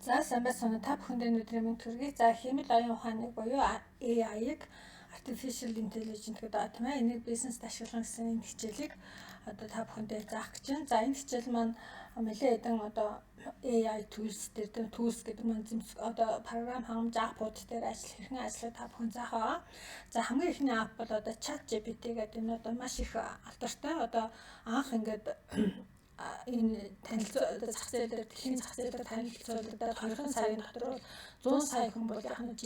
За сайн байна. Та бүхэнд өнөөдрийн мэнд төргий. За хэмэл оюун ухааныг буюу AI-г Artificial Intelligence гэдэг тийм ээ. Энийг бизнест ашиглах гэсэн энэ хичээлийг одоо та бүхэндээ заах гэж байна. За энэ хичээл маань нэлээд хэдэн одоо AI tools дээр тийм tools гэдэг маань одоо програм хангамж аппууд дээр хэрхэн ажиллах та бүхэн заах байгаа. За хамгийн ихний апп бол одоо ChatGPT гэдэг энэ одоо маш их алдартай. Одоо анх ингээд энэ танилцуулга зах зээлээр дэлхийн зах зээлээр танилцуулагдаад 2 сарын дотор 100 сая хүн бол яг нь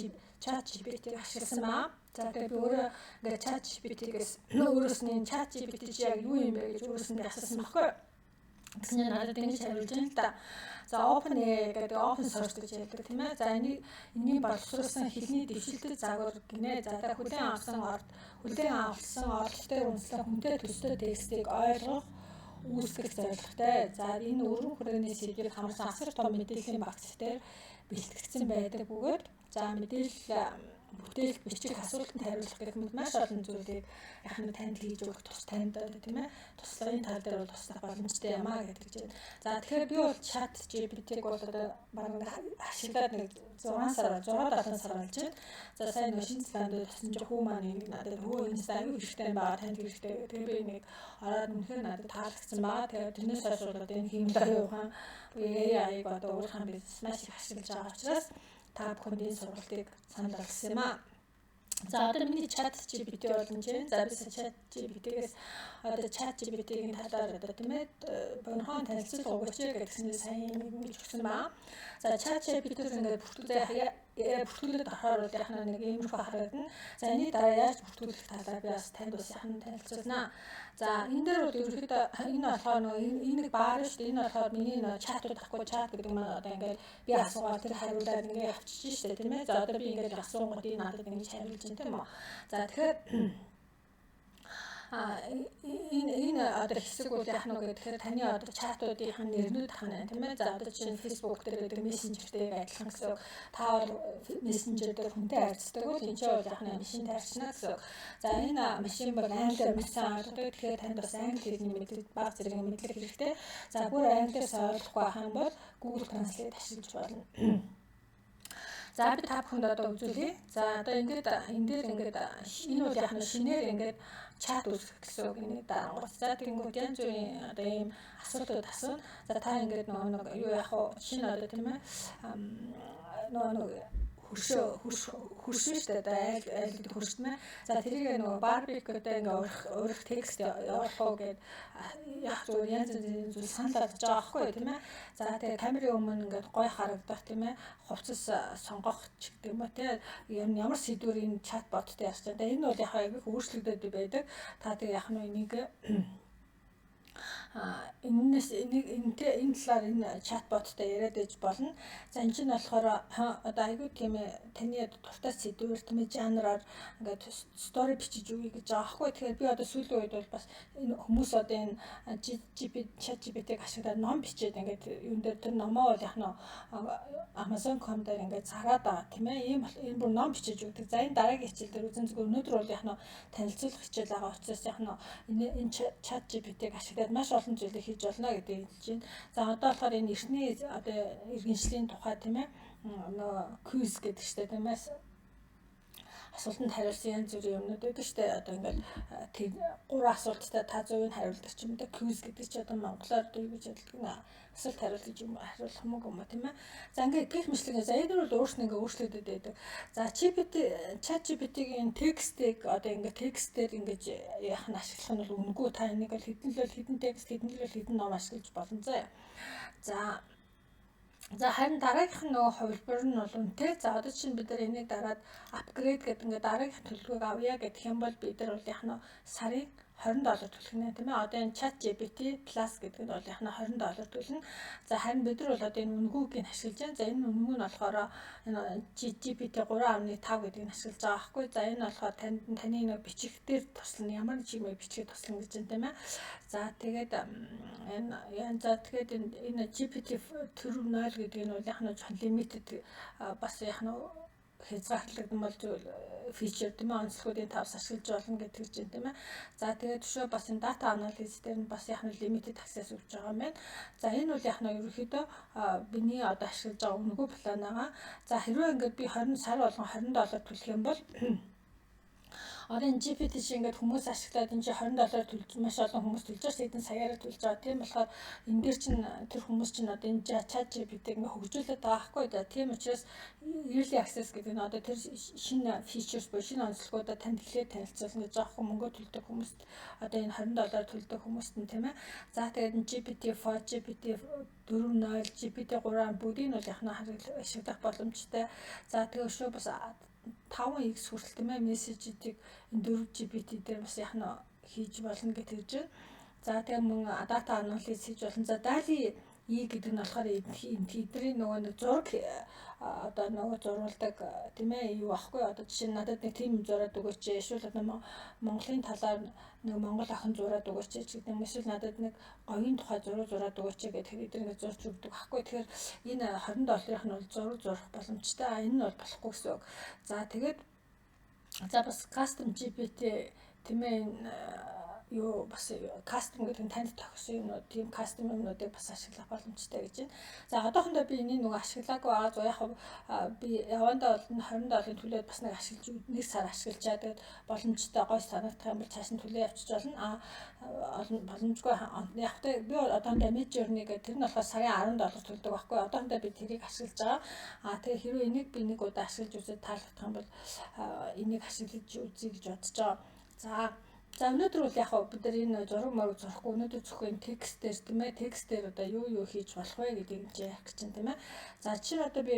ChatGPT-г ашигласан баа. За тэгээд би өөрөө ингээд ChatGPT-гээс өөрөөс нь ChatGPT чи яг юу юм бэ гэж өөрөөс нь асуусан баггүй. Тэгснээр надад ингэж хариулж байна л да. За OpenAI гэдэг open source гэж ярьдаг тийм ээ. За энэний боловсруулсан хэлний дэвшилтэд загвар гинэ. За та хүлээн авсан оролттой үндэслэн хүнтэй төстэй текстийг ойлгох үүсгэх зорилготой. За энэ өргөн хүрээний сэдвийг хамарсан асар том мэдээллийн багц дээр бэлтгэгдсэн байдаг бөгөөд за бүтээл бичих асуултанд хариулах гэх мэт маш олон зүйлийг яг нь танд хийж өгөх тус танд тийм ээ туслахын тал дээр бол туслах боломжтой юм аа гэдэг чинь. За тэгэхээр би бол ChatGPT-г бол одоо бараг ашиглаад нэг 6 7 сар болж байна. За сайн нэг шинэ зеландд тасан чинь хүү маань нэг надад энэ аюу хэрэгтэй байгаа танд хэрэгтэй. Тэгээ би нэг ороод үнэхээр надад таалагдсан баа. Тэгээ тэрнээс хойш бол одоо энэ хэмжээ аюу хаан AI-г одоо өөрийнхөө бизнес маш их ашиглаж байгаа учраас та бүхэнд энэ сургалтыг санал болгосон юм аа. За одоо миний ChatGPT бол энэ чинь за би ChatGPT-гээс одоо ChatGPT-ийн талаар одоо тийм ээ бонхон танилцуулга өгөөч гэсэн сайн ингэж өгсөн баа. За ChatGPT-ээс ингээд бүртгүүлээд орохоор яг нэг иймэрхүү харагдана. За энэ дараа яаж бүртгүүлэх талаар би бас танд бас яхан танилцуулнаа. За энэ дээр бол ерөнхийдөө энэ болохоор энийг баар шүү дээ. Энэ болохоор миний чатууд ахгүй чат гэдэг маань одоо ингээд би асуугаад тэр хариулаад ингээд явчихж штэ тийм ээ. За одоо би ингээд асуугууд энэ надад ингэж хариулж байна тийм үү. За тэгэхээр энэ одоо хэсэг бол яг нэг тэгэхээр таны одоо чатуудын нэрнүүд хана тийм ээ. За одоо чинь Facebook дээр гэдэг мессенжертэй адилхан гэсэн. Та бол мессенжер дээр хүнтэй харьцдаг бол энэ ч бол яг нэг машин таарчна гэсэн. За энэ машин бол англиар мэдсэн ойлгодог. Тэгэхээр танд бас англи хэлний мэдлэг бага зэрэг мэдлэг хэрэгтэй. За бүр англиас ойлгохгүй байх юм бол Google Translate ашиглаж болно. За би та бүхэнд одоо үзүүлье. За одоо ингээд энэ дээр ингээд энэ бол яг нь шинээр ингээд чат үүсгэх гэсэн үг нэг дарангуут. За тэгэнгүүт янз бүрийн одоо ийм асуултууд асууна. За та ингээд нэг юу яах вэ? Шинэ одоо тийм ээ нэг хөршөө штэ одоо айл хөршмэ. За тэрийг нөгөө барбекютэй ингээ урих текст явуулах уу гэд яг зөв янз бүрийн зүйл санал болгож байгаа байхгүй тийм ээ. За тэгээ камерын өмнө ингээ гой харагдах тийм ээ. Хувцас сонгох ч гэдэг юм ба тийм ямар сэдвэр энэ чат боттой яах вэ? Энэ бол яг их өөрчлөгдөд байдаг. Та тэгээ яг нь энийг энэ талаар энэ чатботтой яриад иж болно. За энэ чинь болохоор одоо айгүй тийм таны дуртай сэдвээр тийм жанраар ингээд стори бичиж өгье гэж байгаа байхгүй. Тэгэхээр би одоо сүүлийн үед бол бас энэ хүмүүс одоо энэ ChatGPT-г ашиглаад ном бичээд ингээд юун дээр тэр номоо бол яг нь Amazon.com дээр ингээд зараад байгаа тийм ээ. Энэ бүр ном бичиж өгдөг. За энэ дараагийн хичээл дээр үзэн зүгээр өнөөдөр бол яг нь танилцуулах хичээл байгаа учраас яг нь энэ ChatGPT-г ашиглаад маш олон зүйлийг хийж болно гэдэг хэлж байна. За одоо болохоор энэ эртний одоо иргэншлийн тухай тийм ээ нөгөө квиз гэдэг штэ тийм ээ асуултанд хариулсан янз бүрийн юмнууд байдаг штэ одоо ингээд тэр 3 асуулттай та 100% хариулдаг ч юм да квиз гэдэг чи одоо монголоор юу гэж хэлдэг нэ асуулт хариулт гэж юм хариулах юм тийм ээ. За ингээд гэх мэтлэг за энэ бол өөрснөө ингээд өөрчлөгдөд байдаг. За ChatGPT-гийн текстийг одоо ингээд текстээр ингээд яах нь ашиглах нь бол үнэгүй та энийг бол хэдэн текст хэдэн ном ашиглаж болно заа. За харин дараагийнх нь нөгөө хувилбар нь бол үнэтэй. За одоо чинь бид нар энийг дараад апгрейд гэдэг ингээд дараагийнх төлөвлөгөөг авъя гэх юм бол бид нар бол яг нь сарын $20 төлөх нэ тийм ээ. Одоо энэ ChatGPT Plus гэдэг нь бол яг нь $20 төлнө. За харин бид нар бол одоо энэ үнгүүгийг ашиглаж байна. За энэ үнгүй нь болохоор энэ GPT 3.5 гэдгийг ашиглаж байгаа байхгүй. За энэ болохоор таны нэг бичих дээр туслана. Ямар нэг чимээ бичихээ туслана гэж байна тийм ээ. За тэгээд энэ GPT 4.0 гэдэг нь бол яг нь limited бас яг нь хязгаарлагдсан бол фичер тийм ээ онцлогуудын тавс ашиглаж болно гэдэг чинь тийм ээ. За тэгээд төшөө бас энэ data analysis дээр нь бас яг нь limited access өгч байгаа юм байна. За энэ бол яг нь ерөнхийдөө биний одоо ашиглаж байгаа үнэгүй план байгаа. За хэрвээ ингээд би 20 сар болгон $20 төлөх юм бол одоо энэ GPT шиг ингээд хүмүүс ашиглаад энэ чинь $20 төлж маш олон хүмүүс төлж байгаа хэдэн саяараа төлж байгаа. Тийм болохоор энэ дээр чинь тэр хүмүүс чинь одоо энэ chat GPT-г ингээд хөгжүүлээд байгаа хгүй да. Тийм учраас early access гэдэг нь одоо тэр шинэ features буюу шинэ онцлогуудаа танд эхлээд танилцуулна гэж байгаа мөнгө төлдөг хүмүүст одоо энэ $20 төлдөг хүмүүст нь тийм ээ. За тэгээд энэ GPT-4, GPT 4.0, GPT 3 бүгдийг нь бол яг нь ашиглах боломжтой. За тэгээд өшөө бас 5x хүртэл тийм ээ мессежүүдийг энэ 4 GPT дээр бас яг нь хийж болно гэж хэлж байна. За тэгээ мөн data analysis хийж болно. За DALL-E гэдэг нь болохоор эдний нөгөө нэг зураг одоо нөгөө зурулдаг тийм ээ юу ахгүй одоо жишээ нь надад нэг тийм зураад өгөөч эсвэл одоо Монголын талаар нэг Монгол охин зураад өгөөч гэдэг юм эсвэл надад нэг говийн тухай зураад өгөөч гэдэг эдгээр зурж өгдөг ахгүй. Тэгэхээр энэ $20-ийнх нь бол зурах боломжтой. Энэ нь бол болохгүй гэсэн үг. За тэгээд за бас custom GPT тийм ээ юу бас custom гэдэг нь танд тохисон юмнууд тийм custom юмнуудыг бас ашиглах боломжтой гэж байна. За одоохондоо би энийг нөгөө ашиглаагүй байгаа. За яг би явандаа бол $20 төлөөд бас нэг ашиглаж нэг сар ашиглажаа. Тэгээд боломжтой гой санагдах юм бол цааш нь төлөө явчих болно. Боломжгүй яг тэ би одоохондоо Midjourney гэдэг тэр нь болохоор сарын $10 төлдөг байхгүй. Одоохондоо би тэрийг ашиглаж байгаа. Тэгээ хэрвээ энийг би нэг удаа ашиглаж үзээд таалагдах юм бол энийг ашиглаж үзье гэж бодож байгаа. За өнөөдөр бол яг бид нар энэ зураг мөрөг зурхгүй өнөөдөр зөвхөн текстээр тийм ээ текстээр одоо юу хийж болох вэ гэдгийг яах гэж байна тийм ээ. За жишээ нь одоо би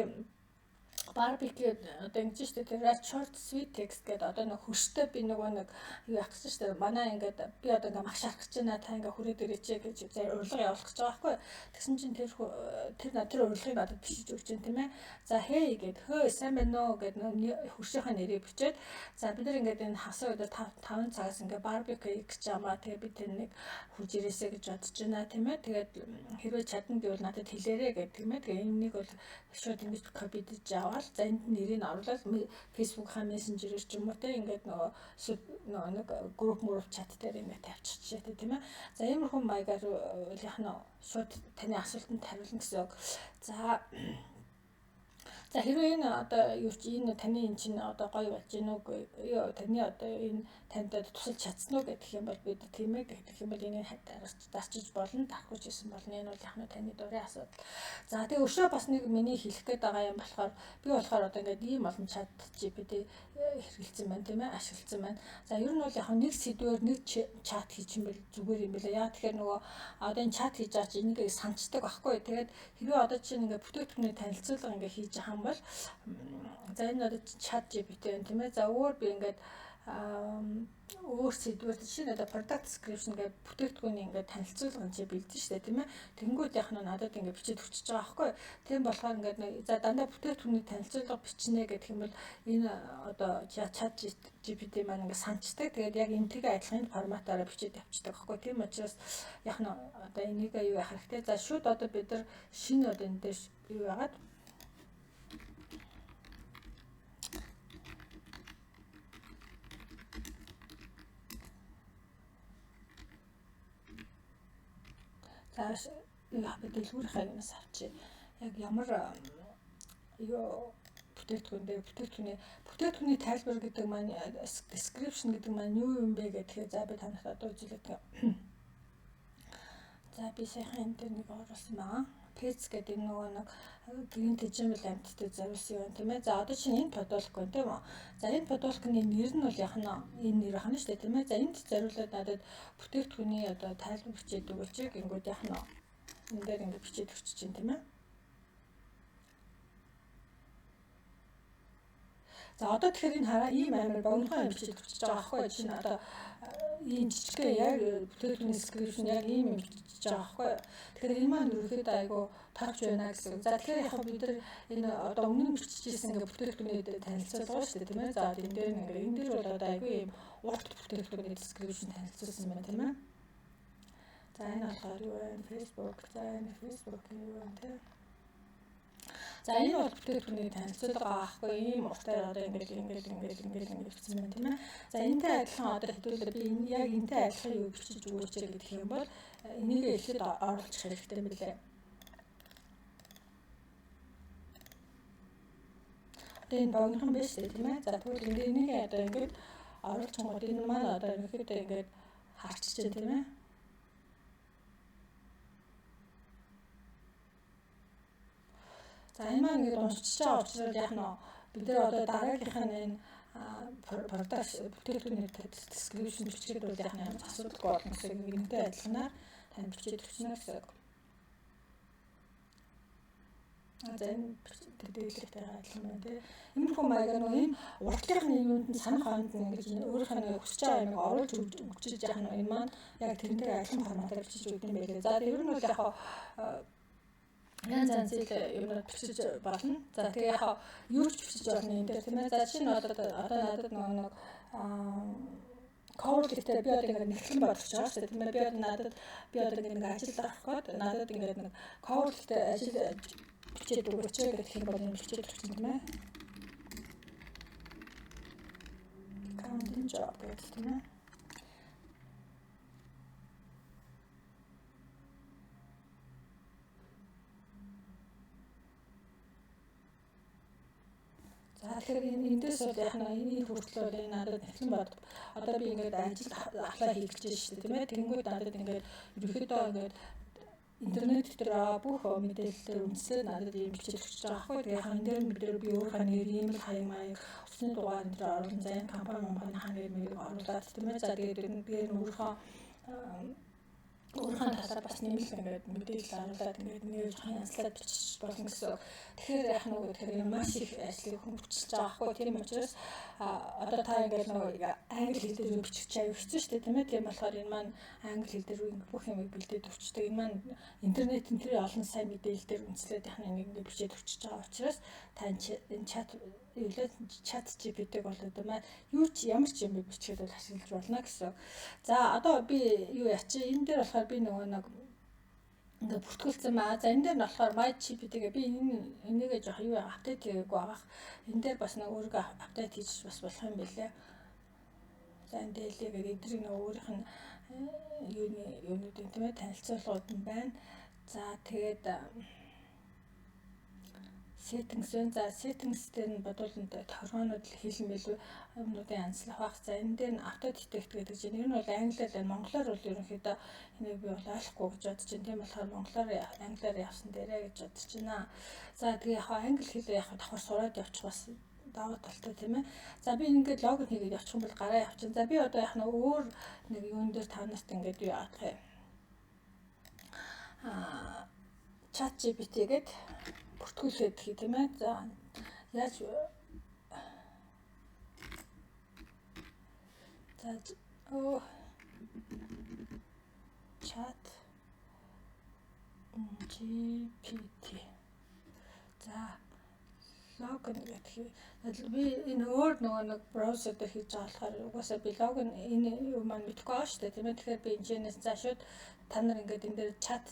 barbecue одоо ингэж штэ тэр short sweet text гэдэг одоо нэг хөштэй би нөгөө нэг юу яах гэж штэ манай ингээд би одоо ингээ мах шарах гэж байна та ингээ хүрээд ирээч гэж урилга явуулах гэж байгаа байхгүй. Тэгсэн чинь тэр урилгыг надад бичиж өгч байна тийм ээ. За hey гэд хөө сайн байна уу гэд хөшийнхаа нэрийг бичээд за бид нар ингээд энэ хасаа өдөр 5 цагаас ингээ barbecue хийж чамаа тэгээ би тэр нэг хурж ирээсэ гэж бодож байна тийм ээ. Тэгээд хэрвээ чадна гэвэл надад хэлээрэй гэдэг тийм ээ. Тэгээ энийг бол шууд ингэж копидж аваад за энд нэрийг оруулаад Facebook-ийн мессенжерээр ч юм уу те ингээд нөгөө нэг групп чат дээр ингээд тавьчих жишээтэй тийм ээ. За иймэрхүү маягаар яг нь шууд таны асуултанд хариулна гэсэн үг. За хэрвээ энэ одоо юу чи энэ таны эн чинь одоо гоё болж гин үгүй таны одоо энэ танд тусалж чадсан уу гэх юм бол бид тийм ээ гэх юм бол энийг дарчиж болно дарахж исэн болно энэ бол яг нь таны дурын асуудал. За тэгээ өшөө бас нэг миний хэлэх гээд байгаа юм болохоор би болохоор одоо ингээд ийм олон чат GPT хэрэгэлсэн байна тийм ээ ашигласан байна. За ер нь бол яг нэг сэдвээр нэг чат хийж юм бэл зүгээр юм бэлээ. Яа тэгэхээр нөгөө одоо энэ чат хийж байгаа чинь энийг санчдаг байхгүй. Тэгээд хэрвээ одоо чинь ингээд бүтээгдэхүүний танилцуулга ингээд хийж байгаа бол за энэ одоо chat GPT байна тийм ээ. За өөр би ингээд өөр сэдвэр жишээ нь одоо product description гэдэг бүтээгдэхүүний ингээд танилцуулга чи бэлдэн штэ тийм ээ. Тэнгүүд яг нь надад ингээд бичиж өгчөж байгаа байхгүй. Тийм болохоор ингээд за дандаа бүтээгдэхүүний танилцуулга бичнэ гэдэг юм бол энэ одоо chat GPT маань ингээд санчдаг. Тэгээд яг энтэйг адилхан форматаараа бичиж авчдаг байхгүй. Тийм учраас яг нь одоо энийг юу яах хэрэгтэй. За шууд одоо бид нар шинэ одоо энэ дээр юу яагаад за яа би дэлгүүрийн хагнаас авчи яг ямар юу бүтээгдэхүүний тайлбар гэдэг маань description гэдэг маань юу юм бэ гэхээр за би танахад одоо үзүүлээд за би сайхан энэ дээр нэг оруулсан байгаа. Pets гэдэг нөгөө нэг гэрийн тэжээмэл амьтдад зориулсан юм тийм ээ. За одоо чинь энэ подолк тийм үү. За энэ подолкны нэр нь бол яг нь энэ нэр хана штэ тийм ээ. За энд зориулаад надад бүтээгдэхүүний одоо тайлбар бичээд өгөөч гингүүд яг нь энэ дээр ингэ бичээд өгч чинь тийм ээ. За одоо тэгэхээр энэ хараа ийм амар богинохон юм бичиж өгч байгаа аахгүй чинь одоо ийм жижигхэн яг бүтээгдэхүүний description яг ийм юм бичиж байгаа аахгүй. Тэгэхээр энэ маань ерөөхдөө айгу таарч байна гэсэн. За тэгэхээр яг бид нар энэ одоо өмнө нь бичижсэн ингээ бүтээгдэхүүний танилцуулга шүү дээ тийм ээ. За энэ дээр ингээ энэ дээр бол одоо айгу ийм урт бүтээгдэхүүний description танилцуулсан байна тийм ээ. За энэ болохоор юу вэ? Facebook. За энэ Facebook юу вэ те? За энэ бол бүтээгдэхүүний танилцуулга аахгүй ийм уртаар одоо ингээд бичсэн байна тийм ээ. За энэтэй адилхан одоо хэдүүлээ би яг энэтэй адилхан юу бичиж өгөөч гэх юм бол энийг ихэд оруулах хэрэгтэй мөлий. Одоо энэ богинохон биш тийм ээ. За тэгвэл энийг одоо ингээд оруулах гол энэ маань одоо ихэд ингээд харчиж байна тийм ээ. За энэ маань ингээд уншиж байгаа учраас яг нь бид нар одоо дараагийнх нь энэ продакт бүтээгдэхүүний description бичгээд бол яг нь асуудалгүй болно гэсэн энэтэй адилханаар тань бичиж өгчнө гэсэн үг. За энэ дэлгэрэлтэй адилхан байна тийм. Иймэрхүү маягаар нөгөө энэ урдлынхны юунд нь санах хонд ингэж өөрийнх нь хүсэж байгаа юмыг оруулж өгчиж яах нь энэ маань яг тэрнтэй адилхан форматаар бичиж өгдөг юм байлээ. За ер нь бол яг янз янзын юмнууд бичиж болно. За тэгээ яг юу ч бичиж болно энэ дээр тийм ээ. За жишээ нь одоо надад нэг cover letter би одоо ингээд нэгтгэн бодож байгаа шүү дээ тийм ээ. Би одоо нэг ажил авах гээд надад ингээд нэг cover letter ажил бичээд өгөөч гэх юм бол энэ бичээд өгч юм тийм ээ. Accounting job гэх тийм ээ. За тэгэхээр эндээс бол яг энэ хүртэл бол энэ надад нэхлэн бод. Одоо би ингээд ажил аплай хийх гэж байна шүү дээ тийм ээ. Тэнгүүд надад ингээд ерөөхдөө ингээд интернет дээр бүх мэдээлэлээр үндэслээд надад ийм бичиж өгч байгаа байхгүй. Тэгээ энэ дээр бид нар би өөрийнхөө нэр, имэйл хаяг маяг, утасны дугаар энэ дээр оруулан зайн компани нэр мэрийг оруулаад тийм ээ. За тэгээд би өөрийнхөө талаар бас нэмэлт ингээд мэдээлэл оруулаад ингээд нэр янзлаад бичиж болно гэсэн. Тэгэхээр яг тэгэхээр маш их ажлыг хөнгөвчж байгаа байхгүй. Тийм учраас одоо та ингээд англи хэл дээр бичих аяг хэцүү шүү дээ тийм ээ. Тийм болохоор энэ маань англи хэл дээр бүх юмыг бэлдээд өгчдөг. Энэ маань интернетийн тэр олон сайн мэдээлэл дээр үндэслээд яг нэг ингээд бичээд өгчөж байгаа учраас та энэ чат GPT-г бол одоо юу ч ямар ч юм бичгээд бол ашиглаж болно гэсэн. За одоо би юу яачих энэ дээр болохоор би нөгөө нэг ингээд бүртгүүлсэн маа. За энэ дээр нь болохоор MyGPT-гээ би энийгээ жоох юу апдейт хийгээгүй байгаах. Энэ дээр бас нэг өөрийгөө апдейт хийж бас болох юм байлээ. За энэ дээлээгээд эдрийг нэг өөрийнх нь юунуудын тийм ээ танилцуулгууд нь байна. За тэгээд settings байна. За settings дээр нь бодвол тохиргоонууд хийлэн билүү юмнуудын янзлах байх. За энэ дээр нь auto detect гэдэг чинь ер нь бол англиар байна. Монголоор бол ерөнхийдөө энийг би бол ойлгохгүй гэж бодож байна. Тийм болохоор англиар явсан дээрээ гэж бодож байна. За тэгээ яг англи хэлээр яг давхар сураад явчих бас даваа талтай тийм ээ. За би ингээд логин хийгээд явчих юм бол гараа явчихна. За би одоо яг нэг өөр нэг юун дээр та нарт ингээд юу яах вэ? Chat GPT гээд бүртгүүлээд хий тийм ээ. За яаж chat GPT. За логин гэдэг. Би энэ өөр нэг браузер дээр хийж байгаа болохоор угаасаа би логин энэ юм маань мэдэхгүй байгаа шүү дээ тийм ээ. Тэгэхээр би энэчнээс за шууд та нар ингээд энэ дээр chat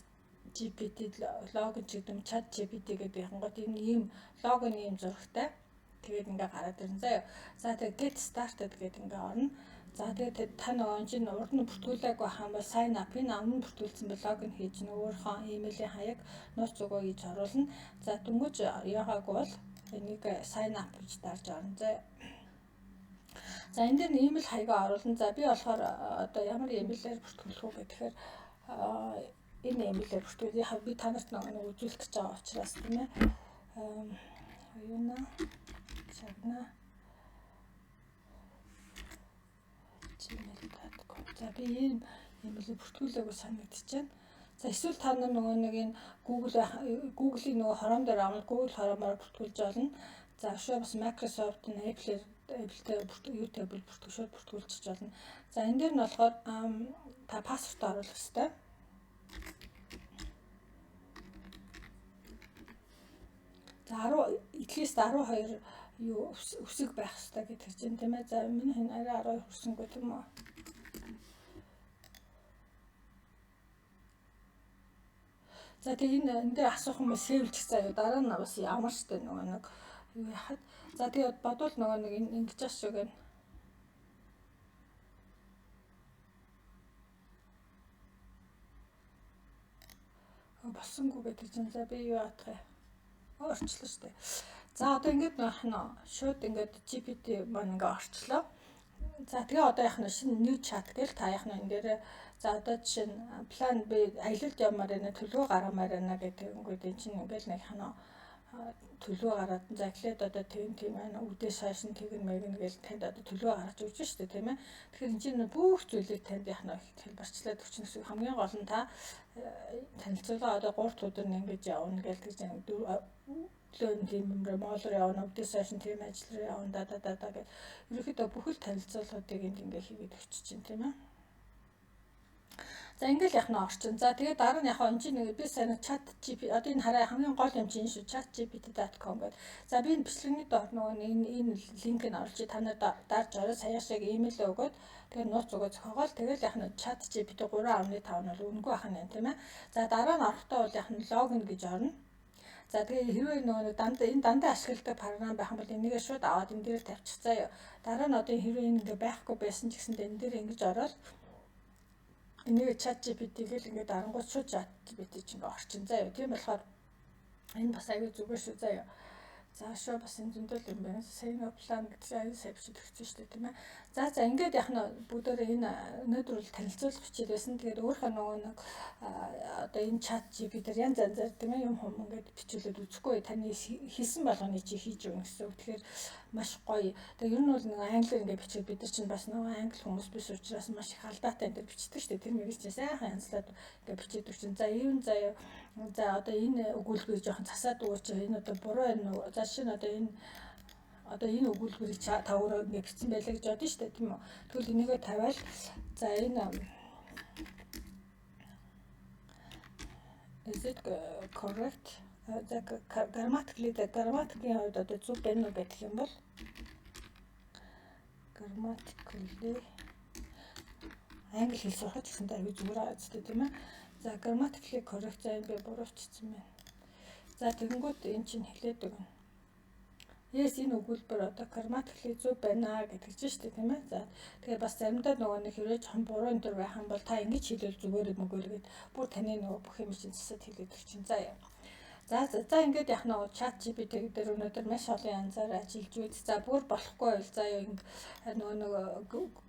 GPT логин ч гэдэг юм chat GPT гэдэг юм гот энэ ийм логин ийм зурагтай. Тэгээд ингээ гараад ирнэ заяа. За тэгээд get started гэдэг ингээ орно. За тэгээд та нөгөө чинь урд нь бүртгүүлээгүй байх юм бол sign up энэ өмнө бүртгүүлсэн бол логин хийж өөрийнхөө имэйлийн хаяг нууц зүгөө хийж оруулна. За дөнгөж яагаагүй бол энийг sign up гэж дарж орно заяа. За энэ дээр имэйл хаягаа оруулна. За би болохоор одоо ямар имэйлээр бүртгүүлэх үү гэхээр энэ имэйлээр бүртгүүл. Яг би та нарт нэг үзүүлэх гэж байгаа учраас тийм ээ. Юуна чагна gmail.com. За би ийм имэйлээр бүртгүүлээгүй санагдчихэж байна. За эсвэл та нар нөгөө нэг энэ Google-ийн нөгөө хором дээр аваад Google хоромоор бүртгүүлж олно. За шууд бас Microsoft Apple-тэй YouTube-ээр шууд бүртгүүлчих болно. За энэ дээр нь болохоор та пассворд оруулах хэрэгтэй. За at least 12 үсэг байх хэрэгтэй гэдэг чинь тийм ээ. За миний хэн арай 12 хүрсэнгүй тийм үү? За тэгээ энэ дээр асуух юм сэвэлчих заяа. Дараа нь бас ямар штэ нөгөө нэг юу яхад. За тэгээ бодвол нөгөө нэг ингэж аш шиг байна. Болсонгүй гэдэг чинь за би юу яах вэ? Орчлоо штэ. За одоо ингэж байна. Шууд ингэж GPT маань ингэ орчлоо. За тэгээ одоо яах нь шинэ new chat гэл та яах нь энэ дээр за одоо жишээ нь план B аялалд явмаар байна төлөвөө гаргамаар байна гэдэг ингээд энэ чинь ингээл нэг хана төлөвөө гараад за эхлээд одоо тийм байна үдээс хойш нь тэгэн мэгэн гээл танд одоо төлөвөө гаргаж өгч штэ тийм ээ. Тэгэхээр энэ чинь бүх зүйлийг танд яах нь хэлбэрчлээд өгч гэсэн хамгийн гол нь та танилцуулга одоо 3 өдөр нь ингэж явна гээл гэж лön тийм моолор явна үдээс хойш нь тийм ажил руу явна гэх ерөөхдөө бүхэл танилцуулгуудыг ингээ хийгээд өгч чинь тийм ээ. За ингээл яах нь орчин. За тэгээд дараа нь яг энэ чинь би сайн chat GPT одоо энэ хараа хамгийн гол юм чинь шүү chatgpt.com гэдэг. За би энэ бичлэгний доор нөгөө энэ линкийг оруулж та нарт дарж ороо саяаш яг имэйл өгөөд тэгээд нууц өгөө зохиогоол тэгээд яах нь chatgpt 3.5 нь бол үнэгүй ах нь тийм ээ. За дараа нь орохдоо бол яах нь логин гэж орно. За тэгээ хэрвээ нөгөө дандаа ашигладаг програм байх юм бол энийгээ шууд аваад энэ дээр тавьчих заяа. Дараа нь одоо хэрвээ энэ ингээ байхгүй байсан ч гэсэндээ энэ дээр ингэж ороод энийг ChatGPT гэл ингээд дарангууд шууд ChatGPT ч ингээ орчин заяа. Тийм болохоор энэ бас аюу зүгээр шүү заяа. Заашаа бас энэ зөндөл юм байна. Сайн план гэдэг аюу сайн бичиж өгсөн шүү дээ тийм ээ. За ингээд яах нь бүгдөө энэ өнөөдөр бол танилцуулах хичээл байсан. Тэгээд өөрийнхөө нөгөө нэг одоо энэ ChatGPT-ээр янз янзаар тийм ээ юм ингээд бичүүлээд үзэхгүй таны хийсэн болгоны чи хийж өгнө гэсэн. Тэгэхээр маш гоё. Тэгээ ер нь бол нэг англиар ингээд бичээд бид нар чинь бас нөгөө англи хүмүүс биш учраас маш их алдаатай энэ бичдэг шүү дээ. Тэр мэгс чинь сайхан янзлаад ингээд бичээд өгчин. За ийм заяа. За одоо энэ өгүүлбэр жоохон засаад өгөөч. Энэ одоо буруу байна уу? За шинэ одоо энэ өгүүлбэрийг та өөрөө ингэ бичсэн байлаа гэж бодсон шүү дээ тийм үү. Тэгвэл энийгээ тавиал за энэ is it correct? За грамматикийн хувьд одоо зөв байна уу гэх юм бол grammatically англи хэл сурах гэсэн аюу зүгээр аа зү тийм ээ. За grammatically correct за энэ би буруучсан байна. За тэгэнгүүт эн чинь хэлээд өгнө. Yes энэ өгүүлбэр одоо grammatically зөв байна гэдэг чинь шүү дээ тийм ээ. За тэгээ бас заримдаа нөгөө нэг хэрэг жоохон буруу энэ төр байх юм бол та ингэж хэлвэл зүгээр мөгөөргээд бүр таны нөгөө бүх юм чинь засаад хэлээд өгчин. За ингээд яах нь ChatGPT дээр өнөөдөр маш олон янзаар ажиллаж үйд. За бүр болохгүй байл заа юу нөгөө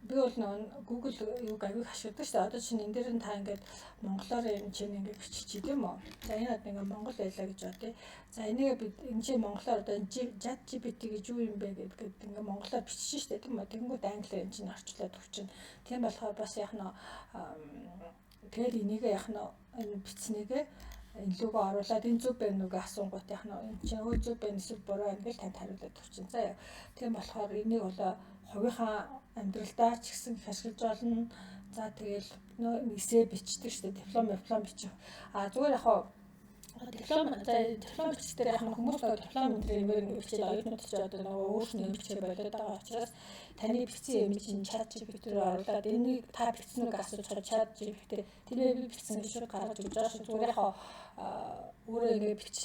би бол нөгөө Google юу аяг ашигладаг шүү дээ. Одоо чинь энэ дээр нь та ингээд монголоор юм чинь ингээд бичиж тийм үү. За энэ одоо ингээд монгол байлаа гэж бодъё. За энийг би энэ чинь монголоор одоо ChatGPT гэж юу юм бэ гэдгээд ингээд монголоор бичиж шүү дээ тийм үү. Тэгэнгүүт англиар энэ чинь орчуулад өгчин. Тийм болохоор бас яах нь тэгэл энийг яах нь энэ бичснийгээ энэ луг оруулаад энэ зөв байна уу гэж асуугууд яах нь энэ чинь өө зөв байна эсвэл буруу байна гэж танд хариулаад өгчин. За тийм болохоор энийг бол хувийнхаа амьдралдаа ч гэсэн ашиглаж болно. За тэгэл эсээ бичдэг шүү дээ. Диплом бичих. Зүгээр яг диплом бичдэг яг хүмүүс диплом энэ бичээд оюутнууд ч одоо нөгөө өөрснөө бичээ болоод байгаа учраас таны бичсэн юм чинь ChatGPT рүү оруулаад энийг та бичсэн үг асууж ChatGPT тэрээ би бичсэн гэж шууд гаргаж өгч байгаа шүү. Зүгээр яг өөрөө ингэ бич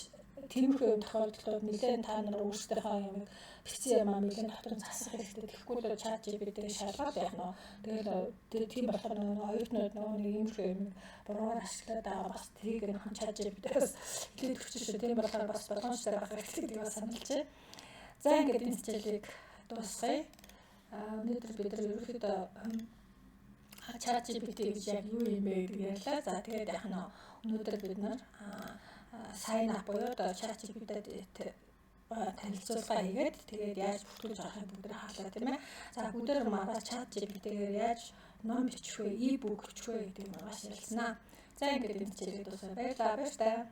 тиймэрхүү юм тохиолдлууд нэлээд та нар өөрсдийнхөө юм бичсэн юм нэлээд дотор засах хэрэгтэй. Тэгэхгүй л ChatGPT-ийг шалгаад яах нь. Тэгэл тийм болохоор оюутнууд нэг иймэрхүү юм буруугаар ашиглаад байгаа бас тэрийг ChatGPT-ээс хэлээд өгч шүү. Тийм болохоор бас боломжтой байх хэрэгтэй гэдгийг сануулж. За ингээд энэ хичээлийг дуусгая. Өнөөдөр бид нар ерөнхийдөө ChatGPT гэж яг юу юм бэ гэдгийг ярьлаа. За тэгээд яах нь өнөөдөр бид нар sign up буюу ChatGPT-тэй танилцуулга хийгээд тэгээд яаж бүртгүүлж авахыг бүгд хаалаа тийм ээ. За бүгдээр маргааш ChatGPT-гээр яаж ном бичих вэ, e-book бичих вэ гэдгийг маргааш ярилцсанаа. За ингээд энэ хичээлийг дуусгая. Баярлалаа.